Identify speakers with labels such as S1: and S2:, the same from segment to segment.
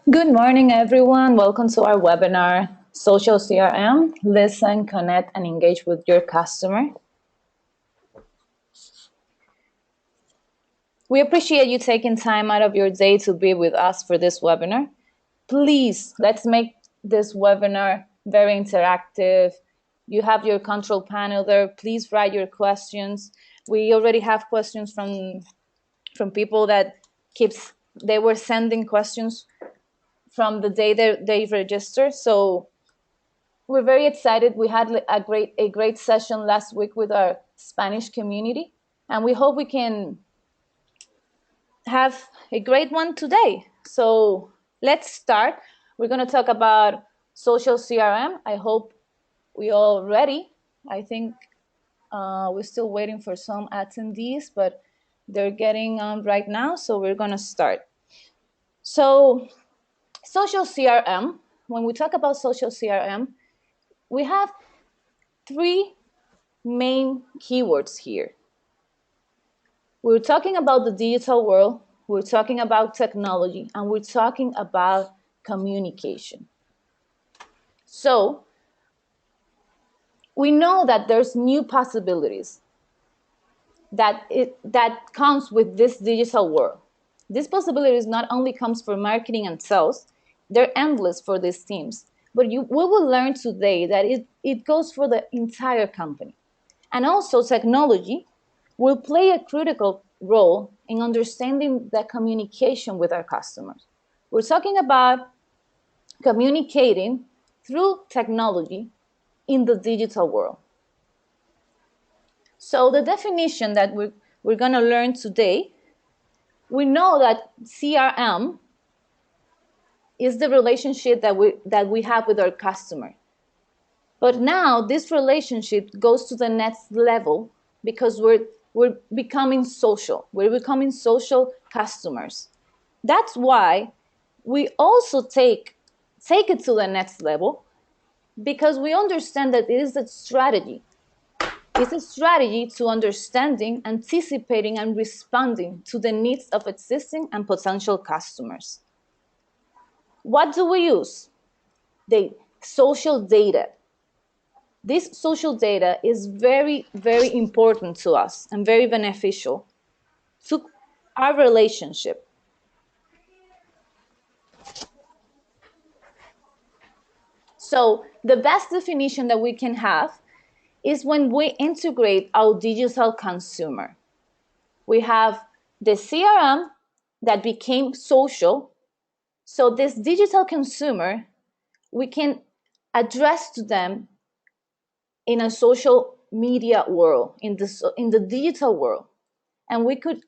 S1: Good morning, everyone. Welcome to our webinar, Social CRM, Listen, Connect, and Engage with Your Customer. We appreciate you taking time out of your day to be with us for this webinar. Please, let's make this webinar very interactive. You have your control panel there. Please write your questions. We already have questions from people that they were sending questions from the day they registered. So we're very excited. We had a great session last week with our Spanish community, and we hope we can have a great one today. So let's start. We're going to talk about social CRM. I hope we all ready. I think we're still waiting for some attendees, but they're getting on right now. So we're going to start. So social CRM, when we talk about social CRM, we have three main keywords here. We're talking about the digital world, we're talking about technology, and we're talking about communication. So we know that there's new possibilities that comes with this digital world. This possibilities not only comes for marketing and sales, they're endless for these teams. But we will learn today that it goes for the entire company. And also technology will play a critical role in understanding the communication with our customers. We're talking about communicating through technology in the digital world. So the definition that we're going to learn today, we know that CRM is the relationship that we have with our customer. But now this relationship goes to the next level because we're becoming social. We're becoming social customers. That's why we also take it to the next level, because we understand that it is a strategy. It's a strategy to understanding, anticipating, and responding to the needs of existing and potential customers. What do we use? The social data. This social data is very, very important to us and very beneficial to our relationship. So the best definition that we can have is when we integrate our digital consumer. We have the CRM that became social. So this digital consumer, we can address to them in a social media world, in the digital world. And we could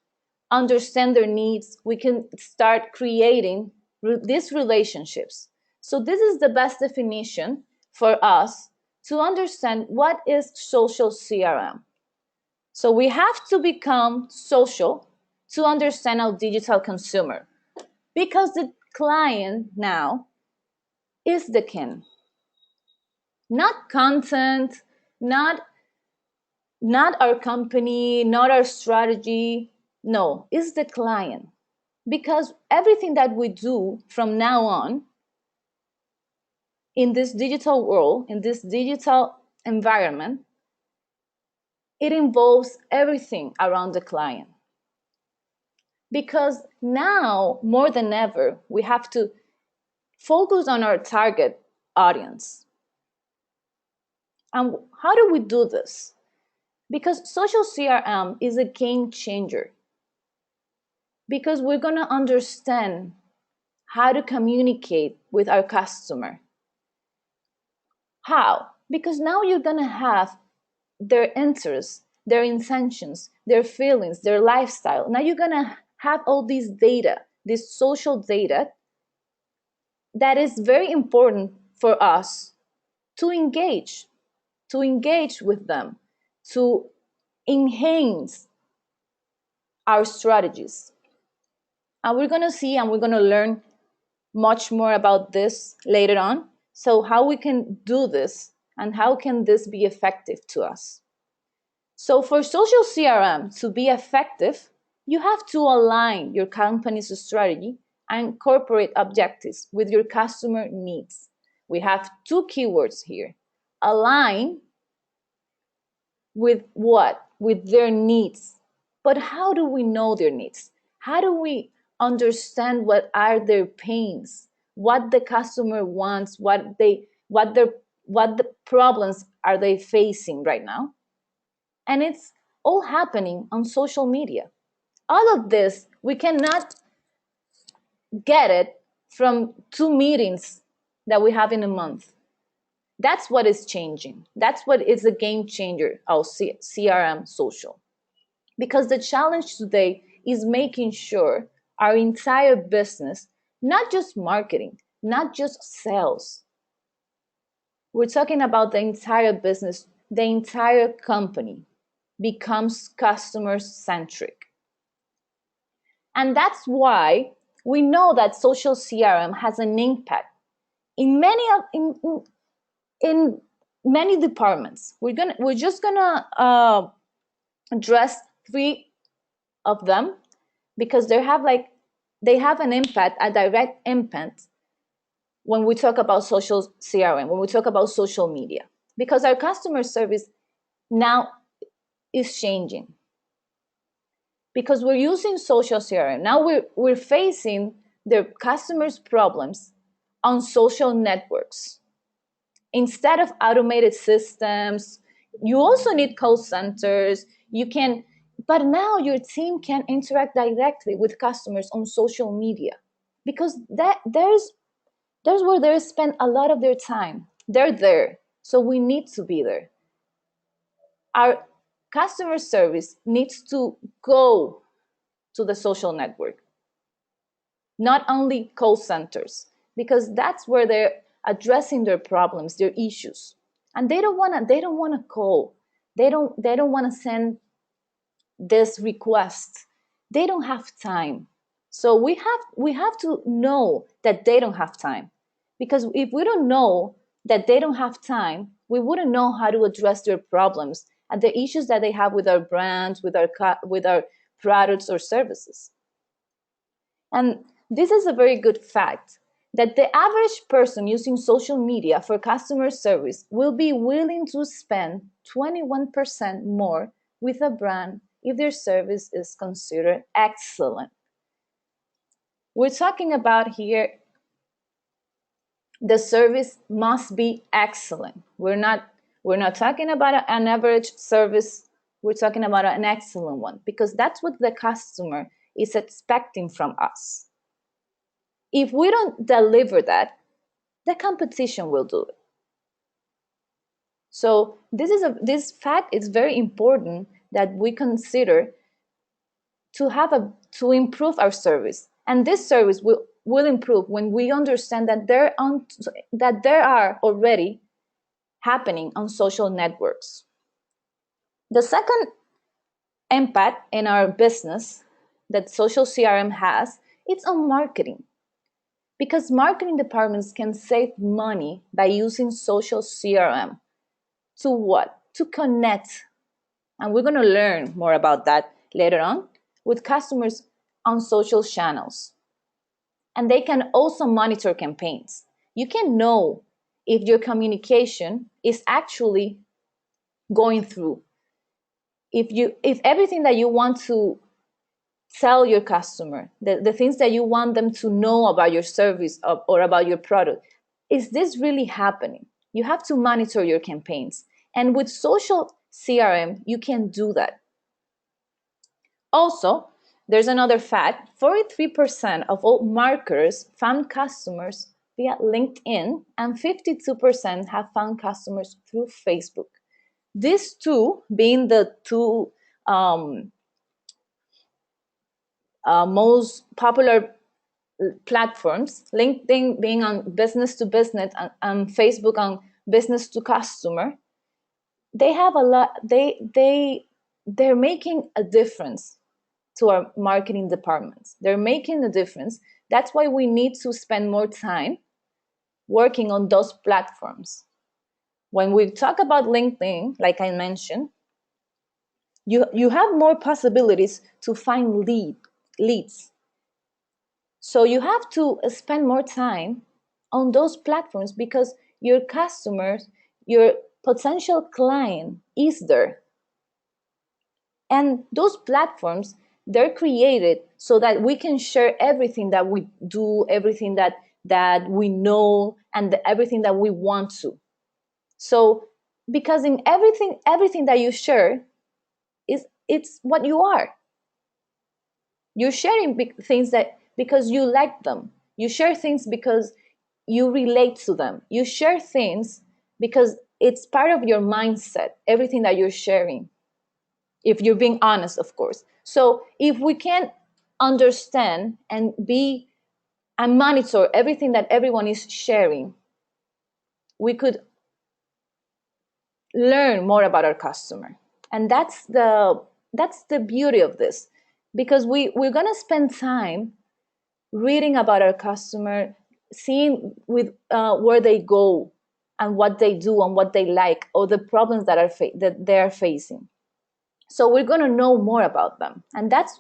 S1: understand their needs. We can start creating these relationships. So this is the best definition for us to understand what is social CRM. So we have to become social to understand our digital consumer, because the client now is the king. Not content, not our company, not our strategy. No, it's the client. Because everything that we do from now on in this digital world, in this digital environment, it involves everything around the client. Because now, more than ever, we have to focus on our target audience. And how do we do this? Because social CRM is a game changer. Because we're going to understand how to communicate with our customer. How? Because now you're going to have their interests, their intentions, their feelings, their lifestyle. Now you're going to have all these data, this social data that is very important for us to engage with them, to enhance our strategies. And we're going to see and we're going to learn much more about this later on. So how we can do this and how can this be effective to us. So for social CRM to be effective, you have to align your company's strategy and corporate objectives with your customer needs. We have two keywords here. Align with what? With their needs. But how do we know their needs? How do we understand what are their pains? What the customer wants, what the problems are they facing right now? And it's all happening on social media. All of this, we cannot get it from two meetings that we have in a month. That's what is changing. That's what is a game changer of CRM social. Because the challenge today is making sure our entire business, not just marketing, not just sales, we're talking about the entire business, the entire company becomes customer centric. And that's why we know that social CRM has an impact in in many departments. We're just gonna address three of them because they have an impact, a direct impact when we talk about social CRM, when we talk about social media, because our customer service now is changing. Because we're using social CRM. Now we're facing the customers' problems on social networks. Instead of automated systems, you also need call centers. But now your team can interact directly with customers on social media because there's where they spend a lot of their time. They're there, so we need to be there. Our customer service needs to go to the social network, not only call centers, because that's where they're addressing their problems, their issues. And they don't want to call. They don't want to send this request. They don't have time. So we have to know that they don't have time. Because if we don't know that they don't have time, we wouldn't know how to address their problems and the issues that they have with our brands, with our products or services. And this is a very good fact that the average person using social media for customer service will be willing to spend 21% more with a brand if their service is considered excellent. We're talking about here the service must be excellent. We're not talking about an average service. We're talking about an excellent one because that's what the customer is expecting from us. If we don't deliver that, the competition will do it. So this fact is very important that we consider to improve our service. And this service will improve when we understand that there are already happening on social networks. The second impact in our business that social CRM has, it's on marketing. Because marketing departments can save money by using social CRM to what? To connect. And we're going to learn more about that later on with customers on social channels. And they can also monitor campaigns. You can know if your communication is actually going through. If everything that you want to tell your customer, the things that you want them to know about your service or about your product, is this really happening? You have to monitor your campaigns. And with social CRM, you can do that. Also, there's another fact, 43% of all marketers found customers via LinkedIn and 52% have found customers through Facebook. These two being the two most popular platforms, LinkedIn being on business to business and Facebook on business to customer, they have a lot, they're making a difference to our marketing departments. They're making a difference. That's why we need to spend more time working on those platforms. When we talk about LinkedIn, like I mentioned, you have more possibilities to find leads. So you have to spend more time on those platforms because your customers, your potential client is there. And those platforms, they're created so that we can share everything that we do, everything that we know, and everything that we want to. So because in everything that you share is it's what you are. You're sharing things that because you like them. You share things because you relate to them. You share things because it's part of your mindset, everything that you're sharing, if you're being honest, of course. So if we can understand and be and monitor everything that everyone is sharing, we could learn more about our customer. And that's the beauty of this, because we're going to spend time reading about our customer, seeing with where they go and what they do and what they like, or the problems that they are facing. So we're going to know more about them, and that's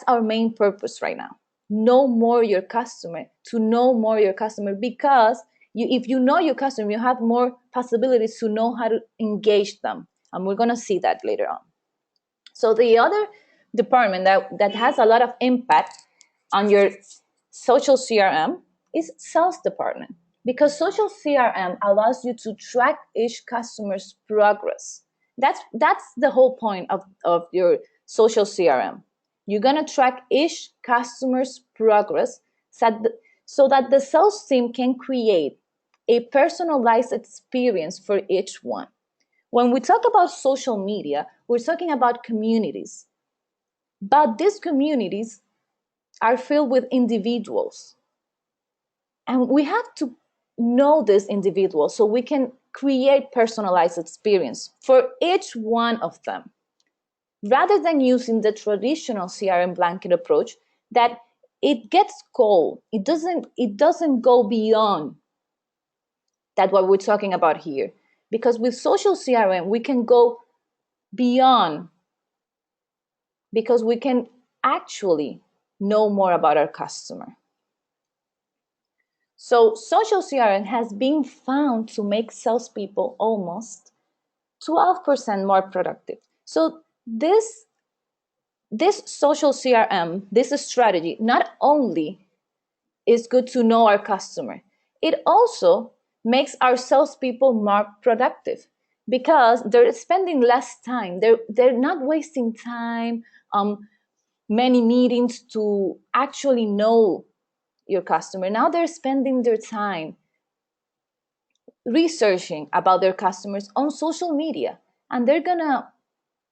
S1: our main purpose right now. Know more your customer, to know more your customer, because if you know your customer, you have more possibilities to know how to engage them, and we're going to see that later on. So the other department that has a lot of impact on your social CRM is sales department, because social CRM allows you to track each customer's progress. That's the whole point of your social CRM. You're gonna track each customer's progress so that the sales team can create a personalized experience for each one. When we talk about social media, we're talking about communities, but these communities are filled with individuals. And we have to know these individuals so we can create personalized experience for each one of them, rather than using the traditional CRM blanket approach that it gets cold. It doesn't go beyond that what we're talking about here. Because with social CRM, we can go beyond, because we can actually know more about our customer. So social CRM has been found to make salespeople almost 12% more productive. So this social CRM, this strategy, not only is good to know our customer, it also makes our salespeople more productive, because they're spending less time. They're not wasting time, many meetings to actually know your customer. Now they're spending their time researching about their customers on social media, and they're gonna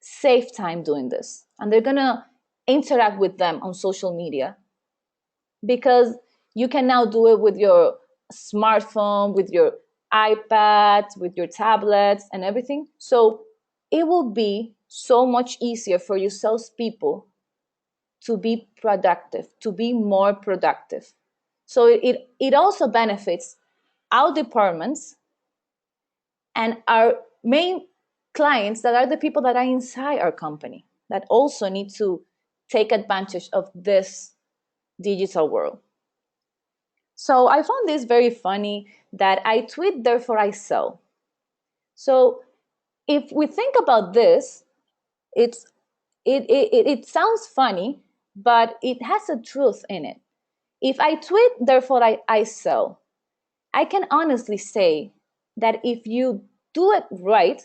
S1: save time doing this, and they're gonna interact with them on social media, because you can now do it with your smartphone, with your iPad, with your tablets and everything. So it will be so much easier for you salespeople to be productive, to be more productive. So it also benefits our departments and our main clients, that are the people that are inside our company, that also need to take advantage of this digital world. So I found this very funny, that I tweet, therefore I sell. So if we think about this, it's it sounds funny, but it has a truth in it. If I tweet, therefore I sell, I can honestly say that if you do it right,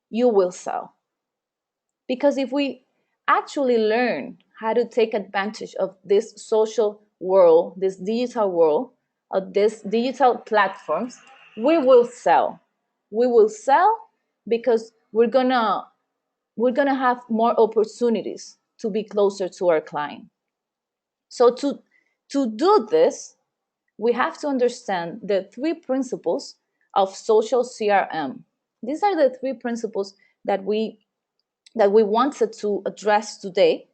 S1: you will sell. Because if we actually learn how to take advantage of this social world, this digital world, of these digital platforms, we will sell. We will sell because we're gonna have more opportunities to be closer to our client. So to do this, we have to understand the three principles of social CRM. These are the three principles that we wanted to address today,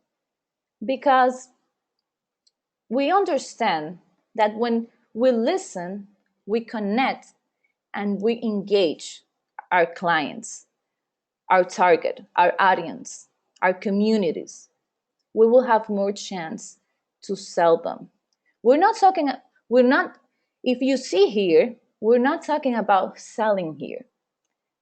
S1: because we understand that when we listen, we connect, and we engage our clients, our target, our audience, our communities, we will have more chance to sell them. We're not talking, we're not, if you see here, we're not talking about selling here.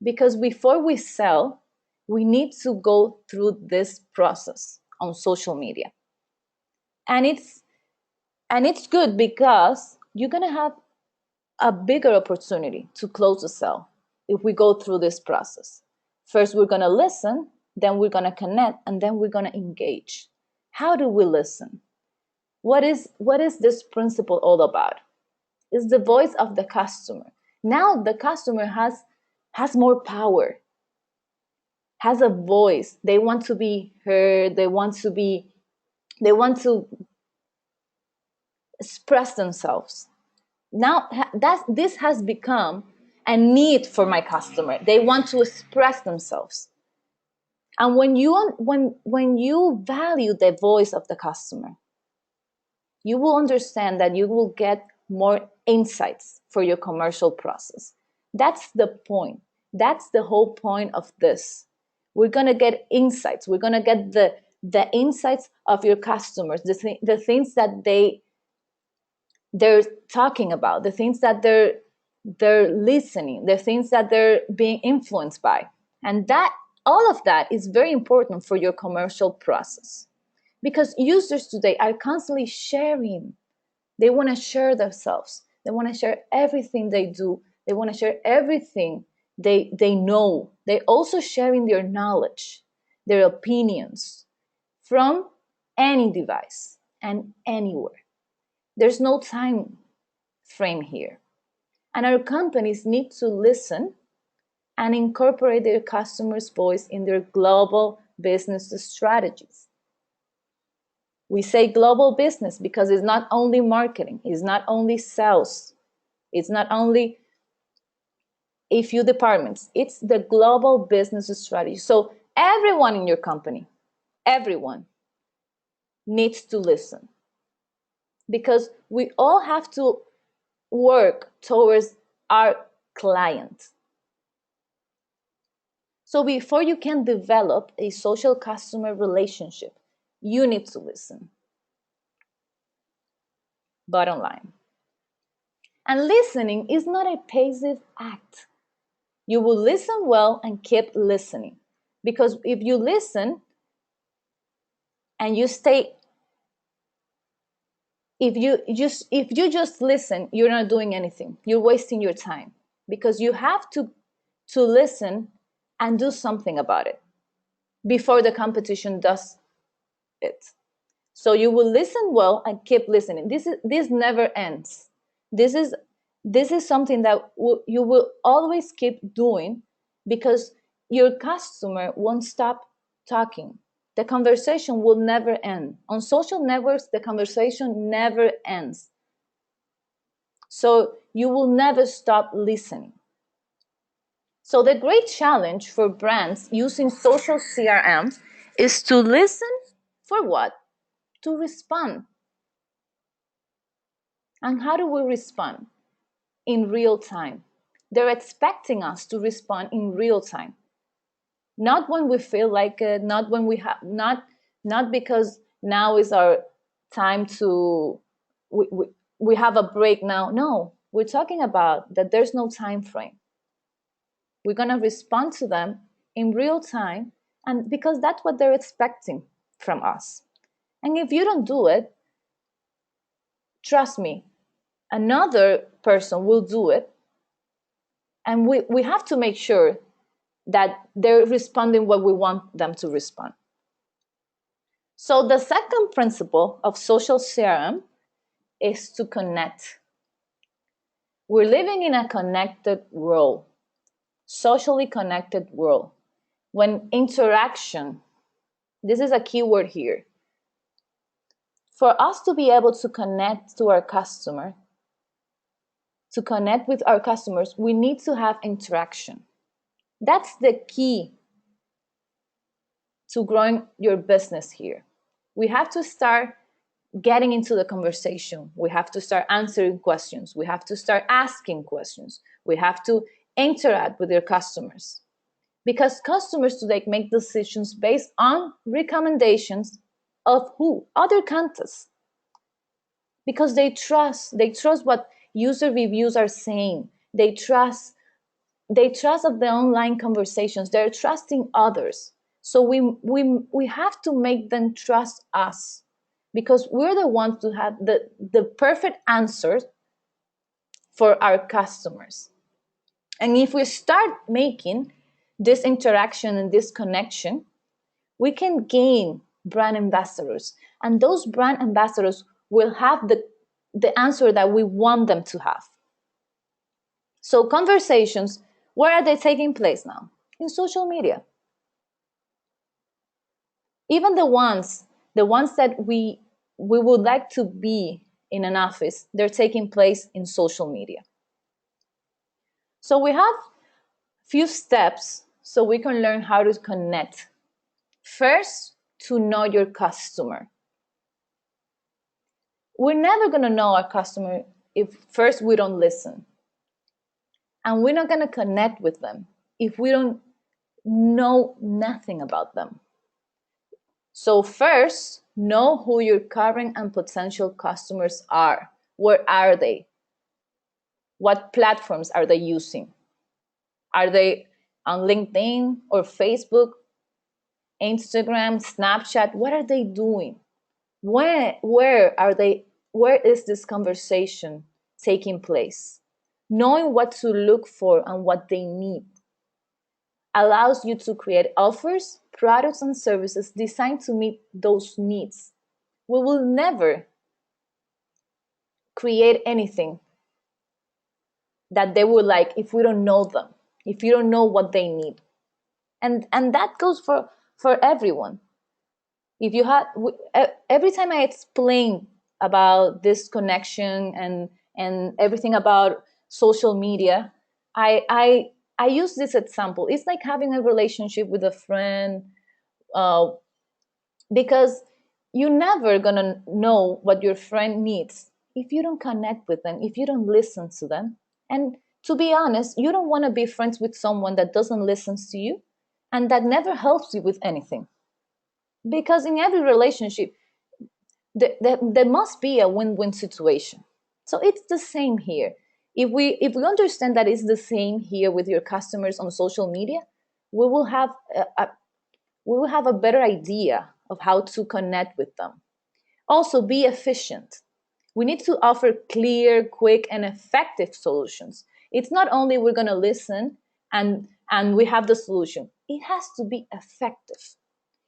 S1: Because before we sell, we need to go through this process on social media. And it's good because you're gonna have a bigger opportunity to close the sale if we go through this process. First, we're gonna listen, then we're gonna connect, and then we're gonna engage. How do we listen? What is this principle all about? It's the voice of the customer. Now the customer has more power, has a voice. They want to be heard. They want to express themselves. Now this has become a need for my customer. They want to express themselves. And when you value the voice of the customer, you will understand that you will get more insights for your commercial process. That's the point. That's the whole point of this. We're going to get insights. We're going to get the insights of your customers, the things that they're talking about, the things that they're listening, the things that they're being influenced by. And that all of that is very important for your commercial process. Because users today are constantly sharing. They want to share themselves. They want to share everything they do. They want to share everything they know. They also sharing their knowledge, their opinions from any device and anywhere. There's no time frame here. And our companies need to listen and incorporate their customers' voice in their global business strategies. We say global business because it's not only marketing, it's not only sales, it's not only a few departments, it's the global business strategy. So everyone in your company, everyone needs to listen, because we all have to work towards our client. So before you can develop a social customer relationship, you need to listen. Bottom line. And listening is not a passive act. You will listen well and keep listening. Because if you listen and you stay, if you just listen, you're not doing anything. You're wasting your time, because you have to listen and do something about it before the competition does it. So you will listen well and keep listening. This never ends. This is something that you will always keep doing, because your customer won't stop talking. The conversation will never end. On social networks, the conversation never ends. So you will never stop listening. So the great challenge for brands using social CRM is to listen for what? To respond. And how do we respond? In real time. They're expecting us to respond in real time. Not when we feel like it, not when we have, not because now is our time to, we have a break now. No, we're talking about that there's no time frame. We're going to respond to them in real time, and because that's what they're expecting from us. And if you don't do it, trust me, another person will do it. And we have to make sure that they're responding what we want them to respond. So the second principle of social CRM is to connect. We're living in a connected world, socially connected world. When interaction, this is a key word here. For us to be able to connect to our customer, to connect with our customers, we need to have interaction. That's the key to growing your business here. We have to start getting into the conversation. We have to start answering questions. We have to start asking questions. We have to interact with your customers. Because customers today make decisions based on recommendations of who? Other contexts. because they trust what user reviews are saying. They trust of the online conversations. They're trusting others. So we have to make them trust us, because we're the ones to have the perfect answers for our customers. And if we start making this interaction and this connection, we can gain brand ambassadors. And those brand ambassadors will have the answer that we want them to have. So conversations, where are they taking place now? In social media. Even the ones that we would like to be in an office, they're taking place in social media. So we have few steps so we can learn how to connect. First, to know your customer. We're never going to know our customer if first we don't listen. And we're not going to connect with them if we don't know nothing about them. So first, know who your current and potential customers are. Where are they? What platforms are they using? Are they on LinkedIn or Facebook, Instagram, Snapchat? What are they doing? Where are they? Where is this conversation taking place? Knowing what to look for and what they need allows you to create offers, products, and services designed to meet those needs. We will never create anything that they would like if we don't know them, if you don't know what they need. And that goes for everyone. If you have every time I explain about this connection and everything about social media, I use this example. It's like having a relationship with a friend, uh, because you're never gonna know what your friend needs if you don't connect with them, if you don't listen to them. And to be honest, you don't want to be friends with someone that doesn't listen to you and that never helps you with anything. Because in every relationship, there must be a win-win situation. So it's the same here. If we understand that it's the same here with your customers on social media, we will have a better idea of how to connect with them. Also, be efficient. We need to offer clear, quick, and effective solutions. It's not only we're going to listen and we have the solution. It has to be effective.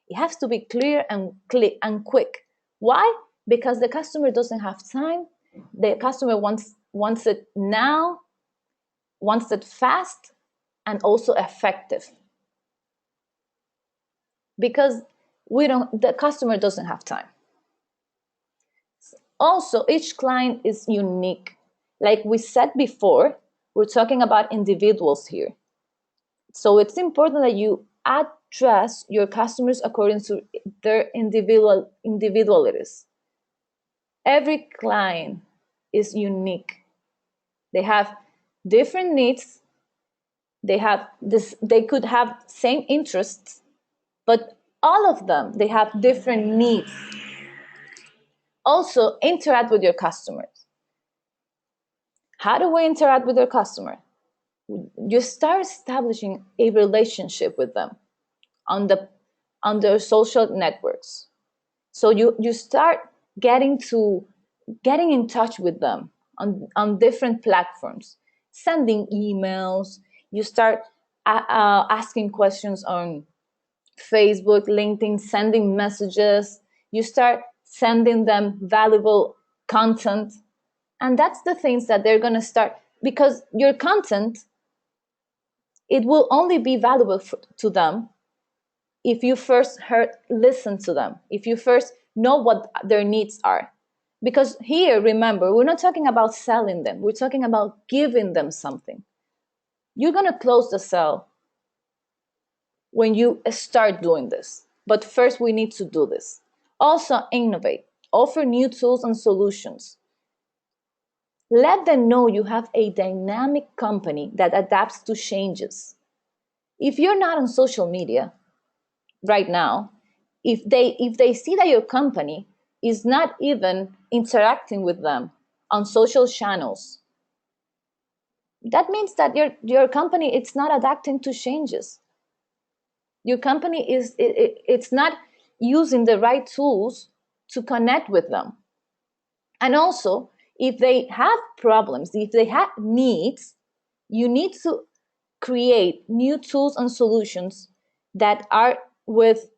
S1: It has to be clear and quick. Why? Because the customer doesn't have time. The customer wants it now, wants it fast, and also effective. Because the customer doesn't have time. Also, each client is unique. Like we said before, we're talking about individuals here. So it's important that you address your customers according to their individualities. Every client is unique. They have different needs. They could have same interests, but all of them, they have different needs. Also, interact with your customers. How do we interact with your customer? You start establishing a relationship with them on their social networks. So you start getting in touch with them on different platforms, sending emails. You start asking questions on Facebook, LinkedIn, sending messages. You start sending them valuable content. And that's the things that they're going to start, because your content, it will only be valuable to them if you first listen to them, if you first know what their needs are. Because here, remember, we're not talking about selling them. We're talking about giving them something. You're going to close the sale when you start doing this. But first, we need to do this. Also, innovate. Offer new tools and solutions. Let them know you have a dynamic company that adapts to changes. If you're not on social media right now, if they see that your company is not even interacting with them on social channels, that means that your company, it's not adapting to changes. Your company it's not using the right tools to connect with them. And also, if they have problems, if they have needs, you need to create new tools and solutions that are with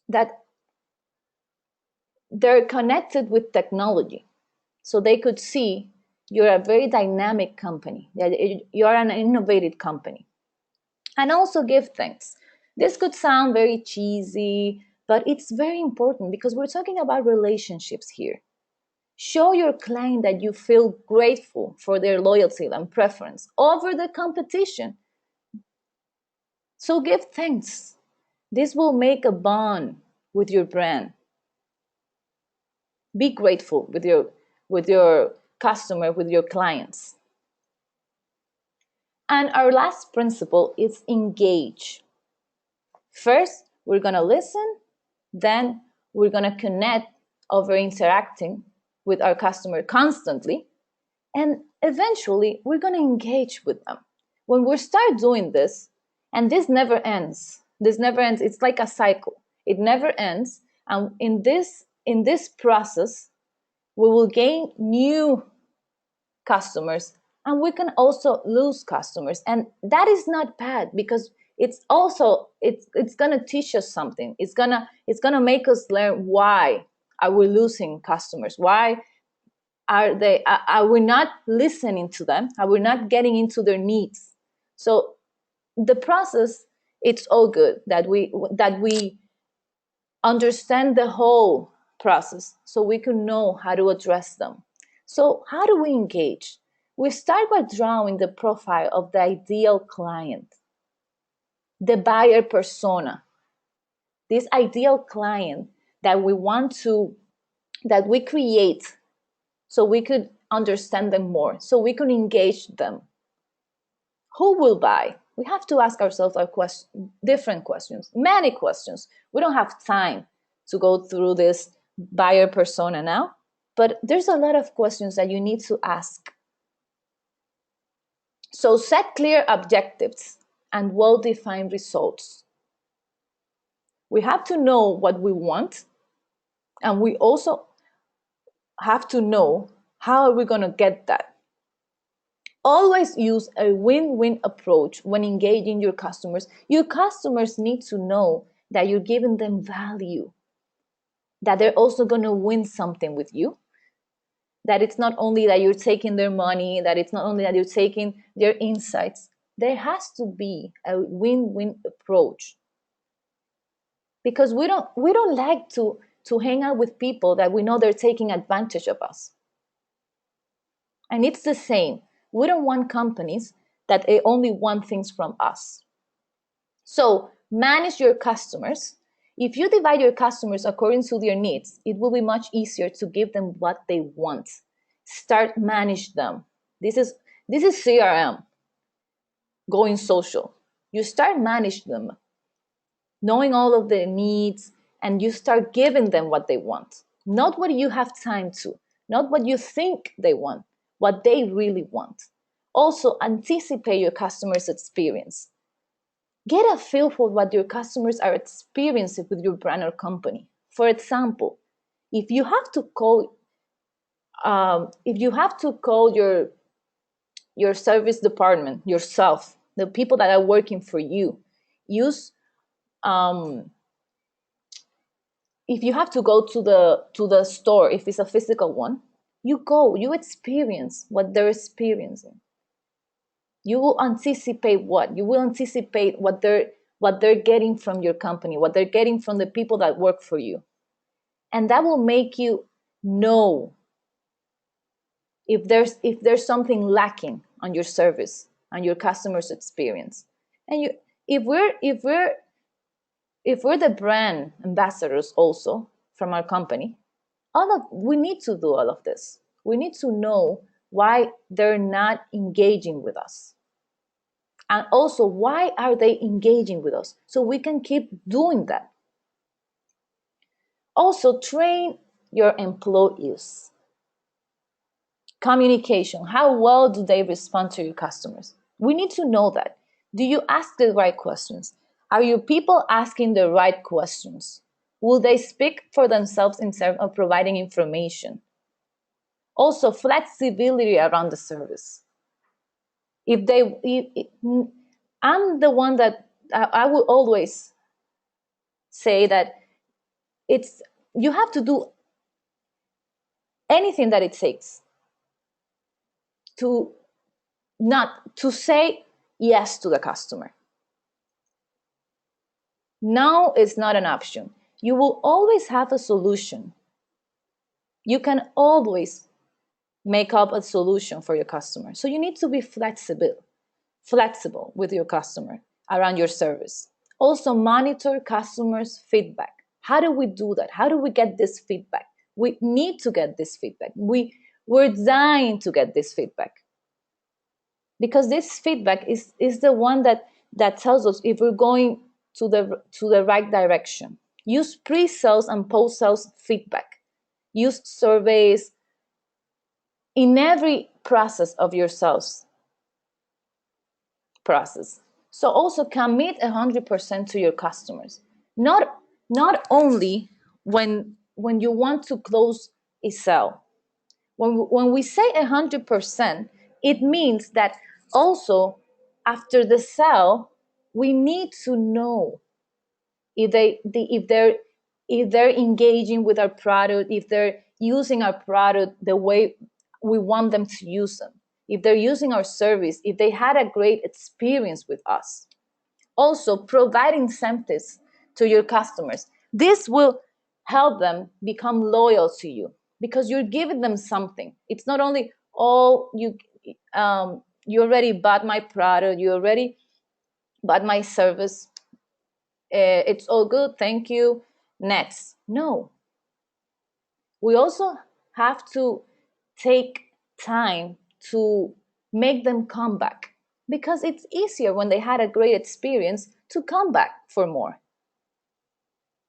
S1: that they're connected with technology, so they could see you're a very dynamic company, that you're an innovative company. And also give thanks. This could sound very cheesy, but it's very important because we're talking about relationships here. Show your client that you feel grateful for their loyalty and preference over the competition. So give thanks. This will make a bond with your brand. Be grateful with your customer, with your clients. And our last principle is engage. First, we're going to listen, then we're going to connect over interacting with our customer constantly, and eventually we're going to engage with them. When we start doing this, and this never ends, it's like a cycle. It never ends. And in this process, we will gain new customers, and we can also lose customers, and that is not bad, because it's going to teach us something. It's going to make us learn why are we losing customers, why are we not listening to them, are we not getting into their needs. So the process, it's all good that we understand the whole process so we can know how to address them. So how do we engage? We start by drawing the profile of the ideal client, the buyer persona, this ideal client that we create so we could understand them more, so we can engage them. Who will buy? We have to ask ourselves different questions, many questions. We don't have time to go through this buyer persona now, but there's a lot of questions that you need to ask. So set clear objectives and well-defined results. We have to know what we want, and we also have to know how are we going to get that. Always use a win-win approach when engaging your customers. Your customers need to know that you're giving them value, that they're also going to win something with you, that it's not only that you're taking their money, that it's not only that you're taking their insights. There has to be a win-win approach, because we don't like to hang out with people that we know they're taking advantage of us. And it's the same. We don't want companies that they only want things from us. So manage your customers. If you divide your customers according to their needs, it will be much easier to give them what they want. Start manage them. This is CRM, going social. You start manage them, knowing all of their needs, and you start giving them what they want. Not what you have time to, not what you think they want, what they really want. Also, anticipate your customers' experience. Get a feel for what your customers are experiencing with your brand or company. For example, if you have to call your service department yourself, the people that are working for you, use if you have to go to the store, if it's a physical one, you experience what they're experiencing. You will anticipate what they're getting from your company, what they're getting from the people that work for you. And that will make you know if there's something lacking on your service, on your customer's experience. And if we're the brand ambassadors also from our company, we need to do all of this. We need to know why they're not engaging with us. And also, why are they engaging with us? So we can keep doing that. Also, train your employees. Communication. How well do they respond to your customers? We need to know that. Do you ask the right questions? Are your people asking the right questions? Will they speak for themselves instead of providing information? Also, flexibility around the service. I'm the one that I will always say that it's you have to do anything that it takes to not to say yes to the customer. No is not an option. You will always have a solution. You can always make up a solution for your customer. So you need to be flexible with your customer around your service. Also monitor customers' feedback. How do we do that? How do we get this feedback? We need to get this feedback. We're dying to get this feedback. Because this feedback is the one that tells us if we're going to the right direction. Use pre-sales and post-sales feedback. Use surveys in every process of your sales process. So also commit 100% to your customers. Not only when you want to close a sale. When we say 100%, it means that also after the sale, we need to know if they're engaging with our product, if they're using our product the way we want them to use them, if they're using our service, if they had a great experience with us. Also, provide incentives to your customers. This will help them become loyal to you because you're giving them something. It's not only, oh, you already bought my product, you already bought my service, it's all good, thank you, next. No. We also have to take time to make them come back because it's easier when they had a great experience to come back for more.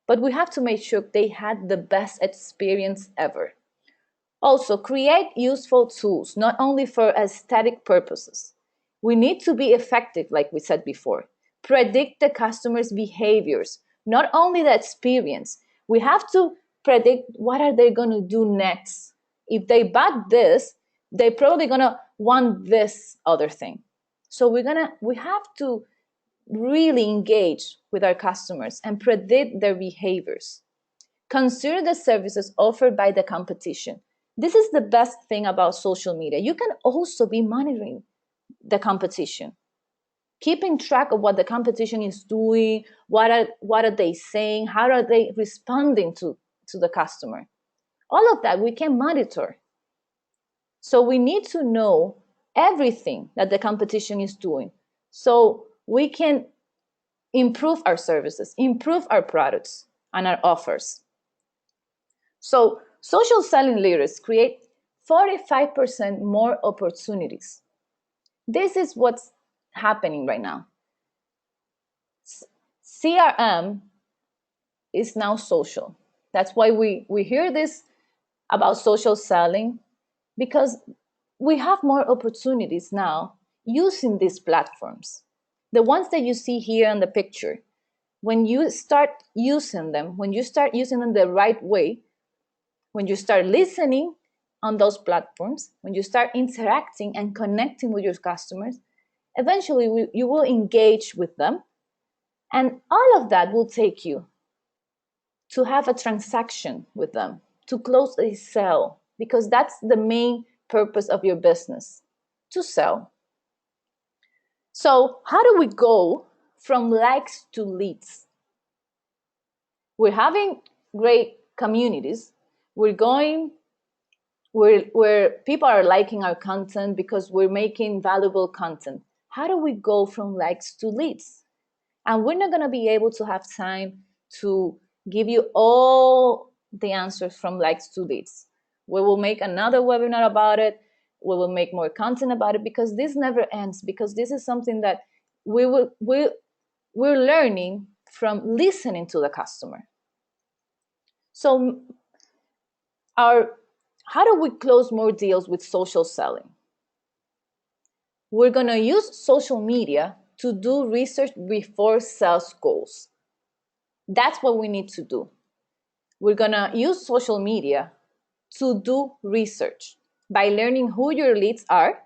S1: But we have to make sure they had the best experience ever. Also, create useful tools, not only for aesthetic purposes. We need to be effective, like we said before. Predict the customer's behaviors, not only the experience. We have to predict what are they going to do next. If they bought this, they're probably going to want this other thing. So we have to really engage with our customers and predict their behaviors. Consider the services offered by the competition. This is the best thing about social media. You can also be monitoring the competition, keeping track of what the competition is doing, what are they saying, how are they responding to the customer. All of that we can monitor. So we need to know everything that the competition is doing so we can improve our services, improve our products and our offers. So social selling leaders create 45% more opportunities. This is what's happening right now. CRM is now social. That's why we hear this about social selling, because we have more opportunities now using these platforms. The ones that you see here in the picture, when you start using them, when you start using them the right way, when you start listening on those platforms, when you start interacting and connecting with your customers, eventually you will engage with them. And all of that will take you to have a transaction with them, to close a sale, because that's the main purpose of your business, to sell. So how do we go from likes to leads? We're having great communities. We're going where people are liking our content because we're making valuable content. How do we go from likes to leads? And we're not going to be able to have time to give you all the answers from likes to leads. We will make another webinar about it. We will make more content about it because this never ends, because this is something that we're learning from listening to the customer. So our how do we close more deals with social selling? We're going to use social media to do research before sales goals. That's what we need to do. We're going to use social media to do research. By learning who your leads are,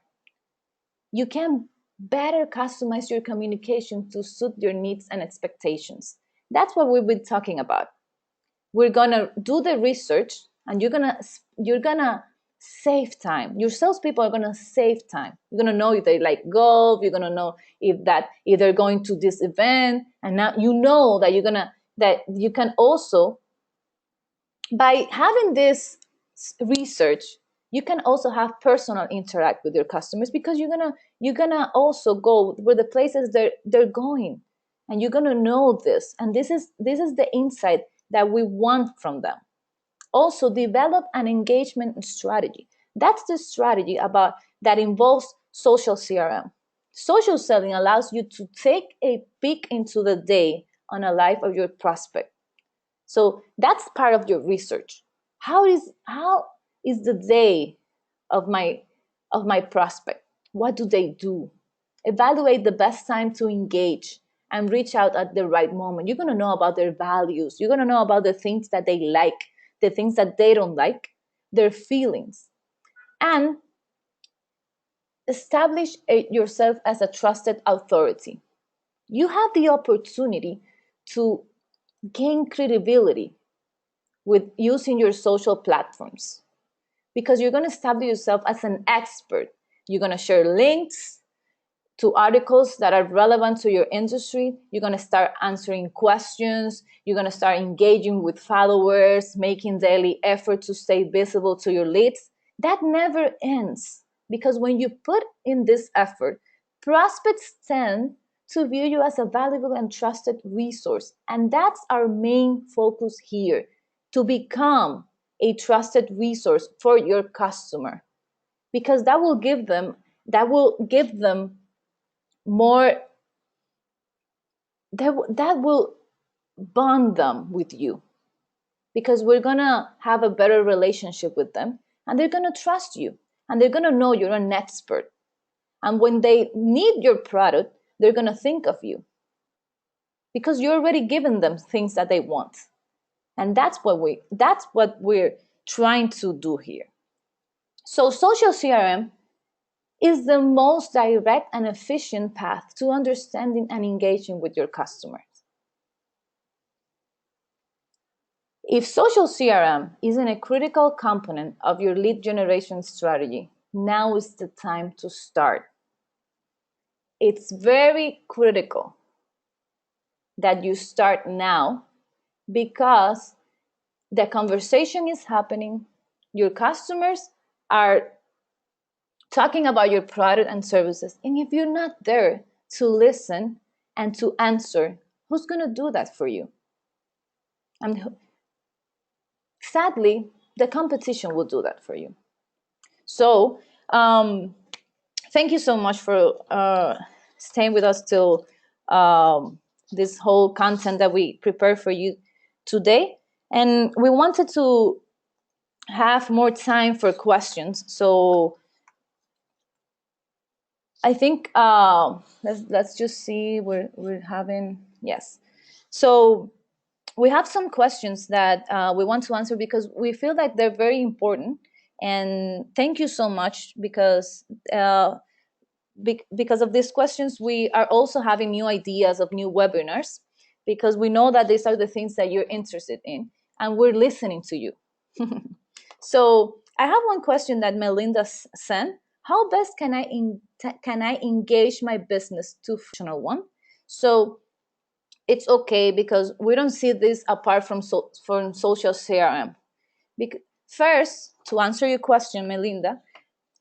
S1: you can better customize your communication to suit your needs and expectations. That's what we've been talking about. We're gonna do the research, and you're gonna save time. Your salespeople are gonna save time. You're gonna know if they like golf. You're gonna know if they're going to this event, and now you know that you can also, by having this research, you can also have personal interact with your customers, because you're gonna also go where the places they're going, and you're gonna know this, and this is the insight that we want from them. Also, develop an engagement strategy. That's the strategy about that involves social CRM. Social selling allows you to take a peek into the day on a life of your prospect. So that's part of your research. How is the day of my prospect? What do they do? Evaluate the best time to engage and reach out at the right moment. You're going to know about their values. You're going to know about the things that they like, the things that they don't like, their feelings. And establish yourself as a trusted authority. You have the opportunity to gain credibility with using your social platforms, because you're going to establish yourself as an expert. You're going to share links to articles that are relevant to your industry. You're going to start answering questions. You're going to start engaging with followers, making daily effort to stay visible to your leads. That never ends, because when you put in this effort, prospects tend to view you as a valuable and trusted resource. And that's our main focus here, to become a trusted resource for your customer, because that will give them more, that will bond them with you, because we're going to have a better relationship with them, and they're going to trust you, and they're going to know you're an expert. And when they need your product, they're going to think of you, because you're already giving them things that they want. And that's what we're trying to do here. So social CRM is the most direct and efficient path to understanding and engaging with your customers. If social CRM isn't a critical component of your lead generation strategy, now is the time to start. It's very critical that you start now, because the conversation is happening. Your customers are talking about your product and services. And if you're not there to listen and to answer, who's going to do that for you? And sadly, the competition will do that for you. So, thank you so much for staying with us till this whole content that we prepared for you today. And we wanted to have more time for questions. So I think let's just see. We're having, yes. So we have some questions that we want to answer, because we feel like they're very important. And thank you so much, because because of these questions, we are also having new ideas of new webinars, because we know that these are the things that you're interested in, and we're listening to you. So I have one question that Melinda sent. How best can I engage my business to functional one? So it's okay, because we don't see this apart from social CRM. First, to answer your question, Melinda,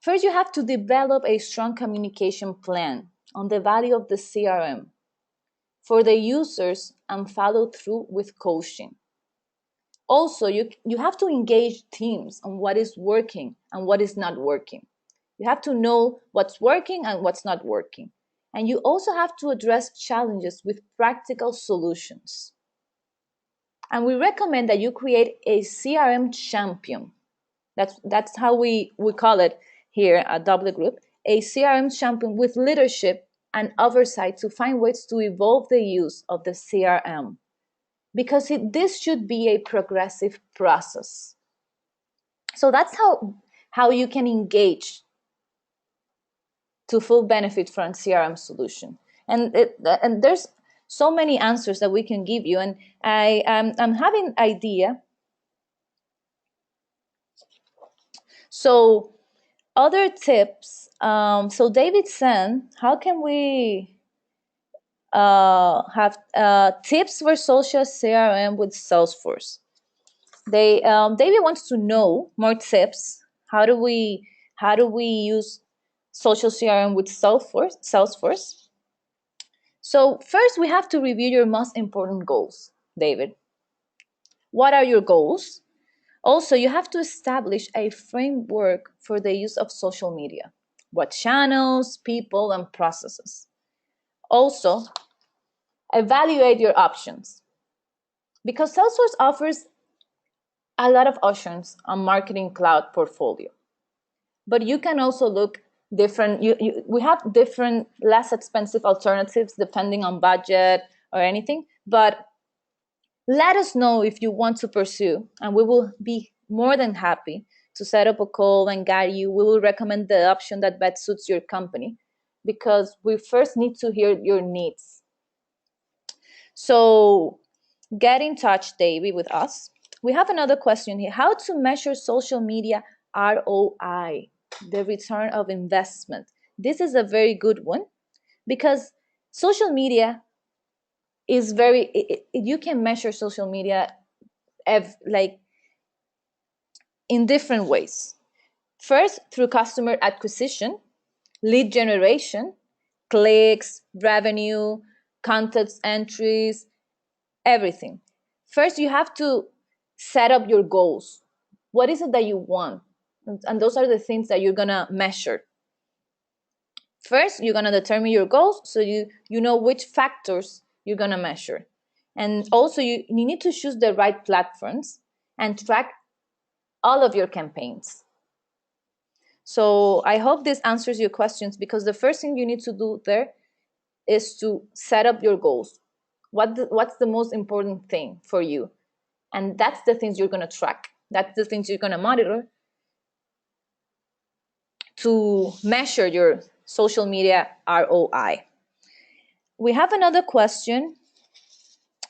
S1: first you have to develop a strong communication plan on the value of the CRM for the users, and follow through with coaching. Also, you have to engage teams on what is working and what is not working. You have to know what's working and what's not working. And you also have to address challenges with practical solutions. And we recommend that you create a CRM champion. That's how we call it here at W Group, a CRM champion with leadership and oversight to find ways to evolve the use of the CRM. Because this should be a progressive process. So that's how you can engage to full benefit from CRM solution. And there's so many answers that we can give you. And I'm having idea. So other tips. So David Sen, how can we have tips for social CRM with Salesforce? David wants to know more tips. How do we use social CRM with Salesforce? So first, we have to review your most important goals, David. What are your goals? Also, you have to establish a framework for the use of social media. What channels, people, and processes. Also, evaluate your options because Salesforce offers a lot of options on Marketing Cloud portfolio. But you can also look different. We have different less expensive alternatives depending on budget or anything. But let us know if you want to pursue, and we will be more than happy to set up a call and guide you. We will recommend the option that best suits your company because we first need to hear your needs. So get in touch, David, with us. We have another question here. How to measure social media ROI, the return of investment? This is a very good one because social media is you can measure social media like in different ways. First, through customer acquisition, lead generation, clicks, revenue, contacts entries, everything. First, you have to set up your goals. What is it that you want? And those are the things that you're going to measure. First, you're going to determine your goals so you know which factors you're going to measure. And also, you need to choose the right platforms and track all of your campaigns. So I hope this answers your questions because the first thing you need to do there is to set up your goals. What's the most important thing for you? And that's the things you're going to track. That's the things you're going to monitor to measure your social media ROI. We have another question,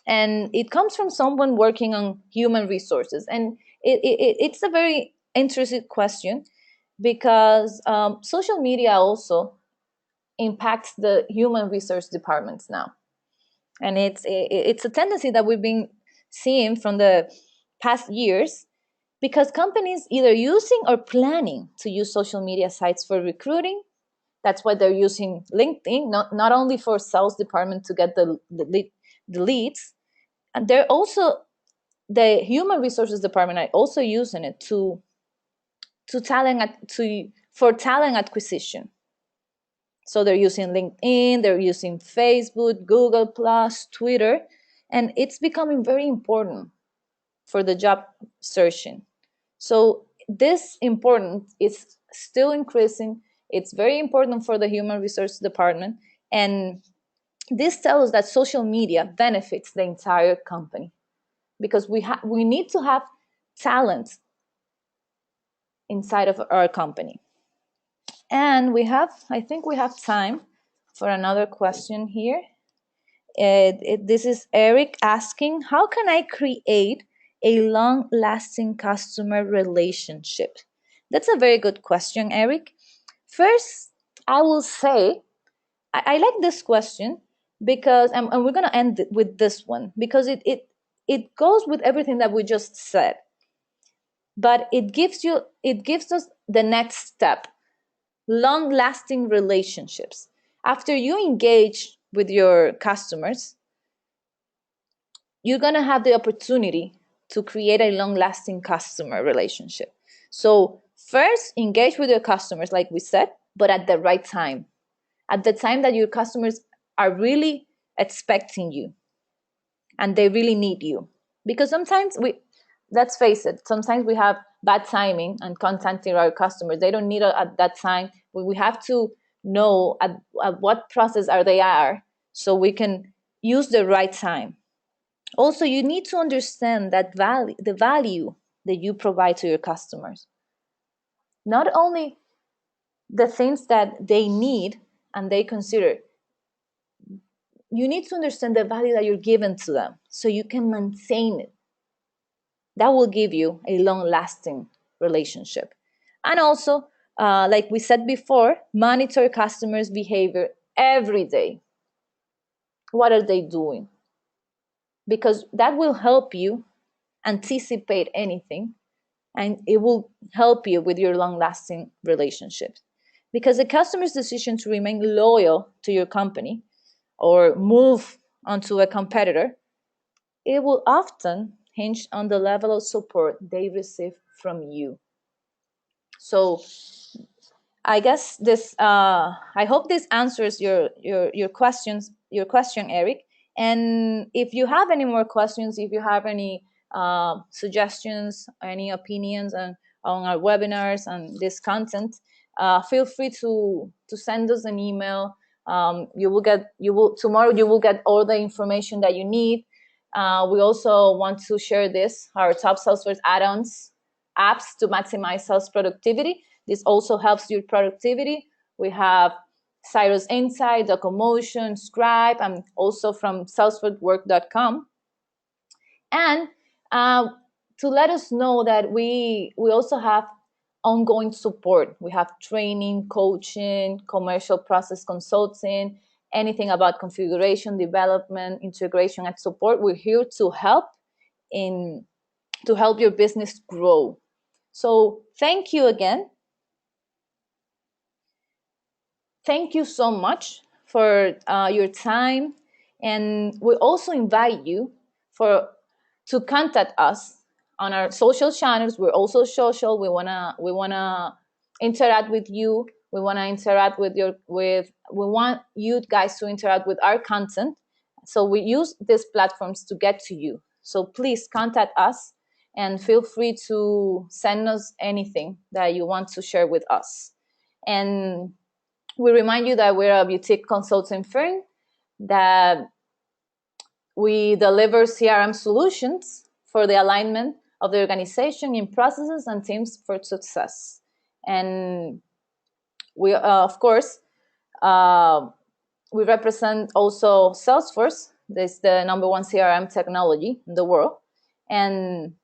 S1: and it comes from someone working on human resources. And it's a very interesting question because social media also impacts the human resource departments now. And it's a tendency that we've been seeing from the past years because companies either using or planning to use social media sites for recruiting. That's why they're using LinkedIn, not only for sales department to get the leads, and they're also the human resources department are also using it for talent acquisition. So they're using LinkedIn, they're using Facebook, Google Plus, Twitter, and it's becoming very important for the job searching. So this important is still increasing. It's very important for the human resources department, and this tells us that social media benefits the entire company because we need to have talent inside of our company. And I think we have time for another question here. This is Eric asking, how can I create a long-lasting customer relationship? That's a very good question, Eric. First, I will say, I like this question because, and we're going to end with this one because it goes with everything that we just said. But it gives us the next step, long-lasting relationships. After you engage with your customers, you're going to have the opportunity to create a long-lasting customer relationship. So first, engage with your customers, like we said, but at the right time, at the time that your customers are really expecting you and they really need you. Because sometimes let's face it, sometimes we have bad timing and contacting our customers. They don't need it at that time. We have to know at what process are they are, so we can use the right time. Also, you need to understand that the value that you provide to your customers. Not only the things that they need and they consider, you need to understand the value that you're giving to them so you can maintain it. That will give you a long lasting relationship. And also, like we said before, monitor customers' behavior every day. What are they doing? Because that will help you anticipate anything, and it will help you with your long lasting relationships. Because the customer's decision to remain loyal to your company or move onto a competitor, it will often hinge on the level of support they receive from you. So I guess this. I hope this answers your questions, your question, Eric. And if you have any more questions, if you have any suggestions, any opinions on our webinars and this content, feel free to send us an email. You will tomorrow. You will get all the information that you need. We also want to share our top Salesforce add-ons apps to maximize sales productivity. This also helps your productivity. We have Cyrus Insight, Docomotion, Scribe, and also from salesforcework.com. And to let us know that we also have ongoing support. We have training, coaching, commercial process consulting, anything about configuration, development, integration, and support. We're here to help your business grow. So thank you again. Thank you so much for your time, and we also invite you to contact us on our social channels. We're also social. We wanna interact with you. We wanna interact with we want you guys to interact with our content. So we use these platforms to get to you. So please contact us and feel free to send us anything that you want to share with us. And we remind you that we're a boutique consulting firm that we deliver CRM solutions for the alignment of the organization in processes and teams for success. And we, of course, we represent also Salesforce. This is the number one CRM technology in the world. And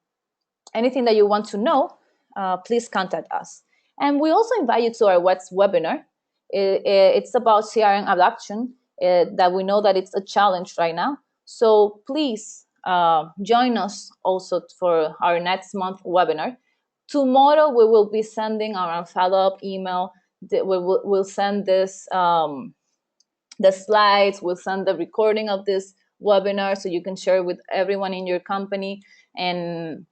S1: anything that you want to know, please contact us. And we also invite you to our webinar. It's about CRM adoption, that we know that it's a challenge right now. So please join us also for our next month webinar. Tomorrow we will be sending our follow-up email. We'll send this the slides. We'll send the recording of this webinar so you can share with everyone in your company. And